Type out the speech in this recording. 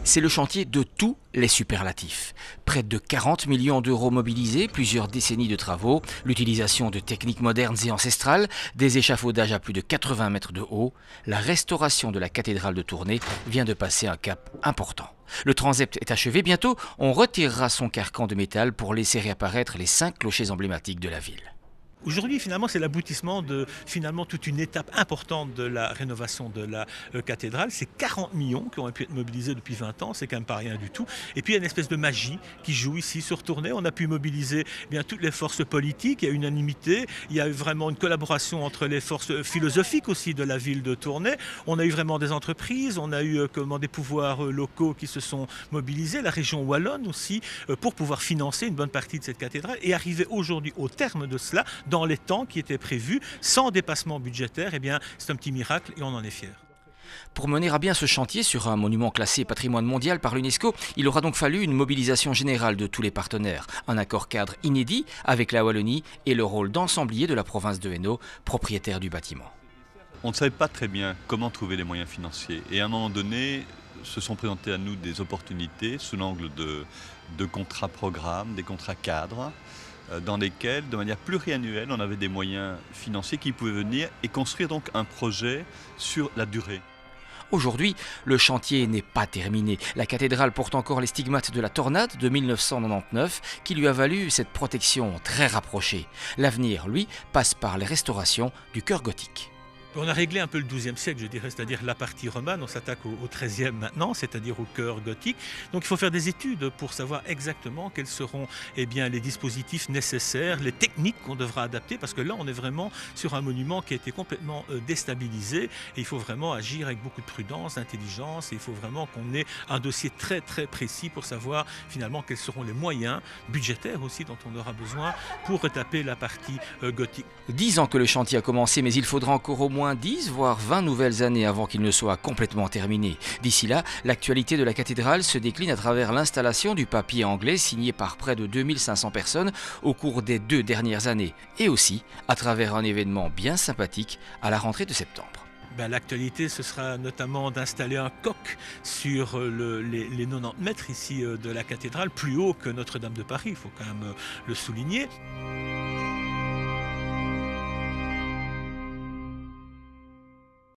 C'est le chantier de tous les superlatifs. Près de 40 millions d'euros mobilisés, plusieurs décennies de travaux, l'utilisation de techniques modernes et ancestrales, des échafaudages à plus de 80 mètres de haut. La restauration de la cathédrale de Tournai vient de passer un cap important. Le transept est achevé, bientôt on retirera son carcan de métal pour laisser réapparaître les 5 clochers emblématiques de la ville. Aujourd'hui, finalement, c'est l'aboutissement de toute une étape importante de la rénovation de la cathédrale. C'est 40 millions qui ont pu être mobilisés depuis 20 ans, c'est quand même pas rien du tout. Et puis il y a une espèce de magie qui joue ici sur Tournai. On a pu mobiliser toutes les forces politiques, il y a unanimité, il y a eu vraiment une collaboration entre les forces philosophiques aussi de la ville de Tournai. On a eu vraiment des entreprises, on a eu des pouvoirs locaux qui se sont mobilisés, la région wallonne aussi, pour pouvoir financer une bonne partie de cette cathédrale et arriver aujourd'hui au terme de cela, dans les temps qui étaient prévus, sans dépassement budgétaire, c'est un petit miracle et on en est fiers. Pour mener à bien ce chantier sur un monument classé patrimoine mondial par l'UNESCO, il aura donc fallu une mobilisation générale de tous les partenaires, un accord cadre inédit avec la Wallonie et le rôle d'ensemblier de la province de Hainaut, propriétaire du bâtiment. On ne savait pas très bien comment trouver les moyens financiers et à un moment donné, se sont présentées à nous des opportunités sous l'angle de contrats programmes, des contrats cadres, dans lesquels, de manière pluriannuelle, on avait des moyens financiers qui pouvaient venir et construire donc un projet sur la durée. Aujourd'hui, le chantier n'est pas terminé. La cathédrale porte encore les stigmates de la tornade de 1999 qui lui a valu cette protection très rapprochée. L'avenir, lui, passe par les restaurations du chœur gothique. On a réglé un peu le XIIe siècle, je dirais, c'est-à-dire la partie romane. On s'attaque au XIIIe maintenant, c'est-à-dire au chœur gothique. Donc il faut faire des études pour savoir exactement quels seront les dispositifs nécessaires, les techniques qu'on devra adapter, parce que là on est vraiment sur un monument qui a été complètement déstabilisé et il faut vraiment agir avec beaucoup de prudence, d'intelligence et il faut vraiment qu'on ait un dossier très très précis pour savoir finalement quels seront les moyens budgétaires aussi dont on aura besoin pour retaper la partie gothique. 10 ans que le chantier a commencé, mais il faudra encore au moins 10 voire 20 nouvelles années avant qu'il ne soit complètement terminé. D'ici là, l'actualité de la cathédrale se décline à travers l'installation du papier anglais signé par près de 2500 personnes au cours des 2 dernières années et aussi à travers un événement bien sympathique à la rentrée de septembre. L'actualité, ce sera notamment d'installer un coq sur les 90 mètres ici de la cathédrale, plus haut que Notre-Dame de Paris, il faut quand même le souligner.